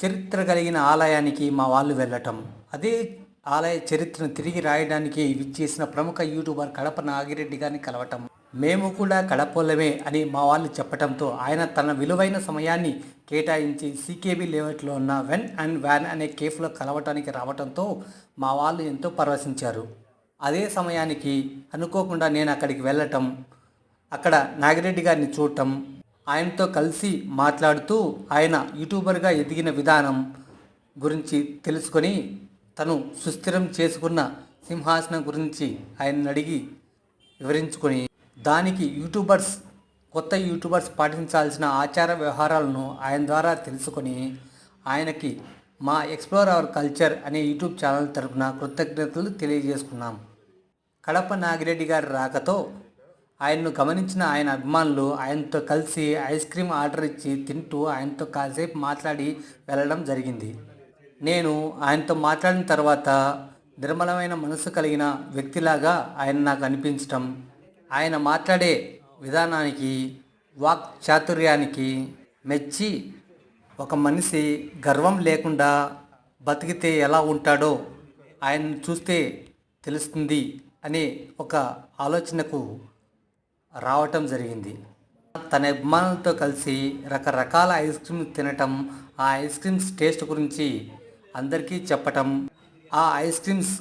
చరిత్ర కలిగిన ఆలయానికి మా వాళ్ళు వెళ్ళటం, అదే ఆలయ చరిత్రను తిరిగి రాయడానికి విచ్చేసిన ప్రముఖ యూట్యూబర్ కడప నాగిరెడ్డి గారిని కలవటం, మేము కూడా కడపోలమే అని మా వాళ్ళు చెప్పటంతో ఆయన తన విలువైన సమయాన్ని కేటాయించి సీకేబీ లేఅవుట్లో ఉన్న వెన్ అండ్ వ్యాన్ అనే కేఫ్లో కలవటానికి రావటంతో మా వాళ్ళు ఎంతో పరవశించారు. అదే సమయానికి అనుకోకుండా నేను అక్కడికి వెళ్ళటం, అక్కడ నాగిరెడ్డి గారిని చూడటం, ఆయనతో కలిసి మాట్లాడుతూ ఆయన యూట్యూబర్గా ఎదిగిన విధానం గురించి తెలుసుకొని తను సుస్థిరం చేసుకున్న సింహాసనం గురించి ఆయన్ని అడిగి వివరించుకొని దానికి కొత్త యూట్యూబర్స్ పాటించాల్సిన ఆచార వ్యవహారాలను ఆయన ద్వారా తెలుసుకొని ఆయనకి మా ఎక్స్ప్లోర్ అవర్ కల్చర్ అనే యూట్యూబ్ ఛానల్ తరపున కృతజ్ఞతలు తెలియజేసుకున్నాం. కడప నాగిరెడ్డి గారి రాకతో ఆయన్ను గమనించిన ఆయన అభిమానులు ఆయనతో కలిసి ఐస్ క్రీమ్ ఆర్డర్ ఇచ్చి తింటూ ఆయనతో కాసేపు మాట్లాడి వెళ్ళడం జరిగింది. నేను ఆయనతో మాట్లాడిన తర్వాత నిర్మలమైన మనసు కలిగిన వ్యక్తిలాగా ఆయన నాకు అనిపించటం, ఆయన మాట్లాడే విధానానికి, వాక్ చాతుర్యానికి మెచ్చి ఒక మనిషి గర్వం లేకుండా బతికితే ఎలా ఉంటాడో ఆయన్ని చూస్తే తెలుస్తుంది అనే ఒక ఆలోచనకు రావటం జరిగింది. తన అభిమానులతో కలిసి రకరకాల ఐస్ క్రీమ్ తినటం, ఆ ఐస్ క్రీమ్స్ టేస్ట్ గురించి అందరికీ చెప్పటం, ఆ ఐస్ క్రీమ్స్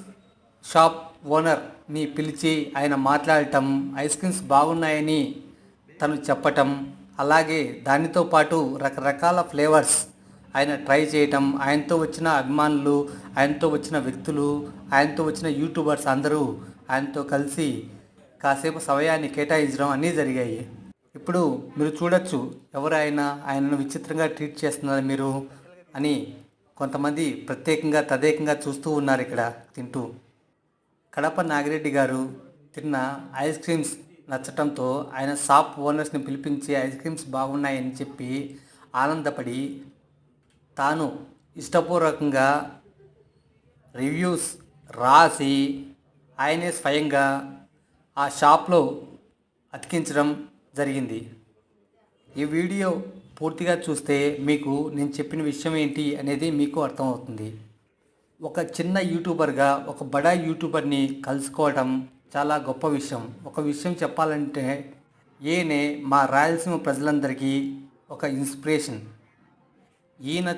షాప్ ఓనర్ని పిలిచి ఆయన మాట్లాడటం, ఐస్ క్రీమ్స్ బాగున్నాయని తను చెప్పటం, అలాగే దానితో పాటు రకరకాల ఫ్లేవర్స్ ఆయన ట్రై చేయటం, ఆయనతో వచ్చిన అభిమానులు, ఆయనతో వచ్చిన వ్యక్తులు, ఆయనతో వచ్చిన యూట్యూబర్స్ అందరూ ఆయనతో కలిసి కాసేపు సమయాన్ని కేటాయించడం అన్నీ జరిగాయి. ఇప్పుడు మీరు చూడొచ్చు, ఎవరైనా ఆయనను విచిత్రంగా ట్రీట్ చేస్తున్నారు మీరు అని కొంతమంది ప్రత్యేకంగా తదేకంగా చూస్తూ ఉన్నారు ఇక్కడ తింటూ. కడప నాగిరెడ్డి గారు తిన్న ఐస్ క్రీమ్స్ నచ్చటంతో ఆయన షాప్ ఓనర్స్ని పిలిపించి ఐస్ క్రీమ్స్ బాగున్నాయని చెప్పి ఆనందపడి తాను ఇష్టపూర్వకంగా రివ్యూస్ రాసి ఆయనే స్వయంగా ఆ షాప్లో అతికించడం జరిగింది. ఈ వీడియో పూర్తిగా చూస్తే మీకు నేను చెప్పిన విషయం ఏంటి అనేది మీకు అర్థమవుతుంది. ఒక చిన్న యూట్యూబర్గా ఒక బడా యూట్యూబర్ని కలుసుకోవడం చాలా గొప్ప విషయం. ఒక విషయం చెప్పాలంటే ఈయనే మా రాయలసీమ ప్రజలందరికీ ఒక ఇన్స్పిరేషన్. ఈయన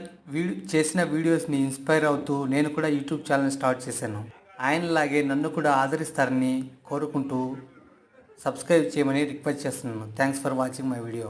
చేసిన వీడియోస్ని ఇన్స్పైర్ అవుతూ నేను కూడా యూట్యూబ్ ఛానల్ స్టార్ట్ చేశాను. ఆయనలాగే నన్ను కూడా ఆదరిస్తారని కోరుకుంటూ సబ్స్క్రైబ్ చేయమని రిక్వెస్ట్ చేస్తున్నాను. Thanks for watching my video.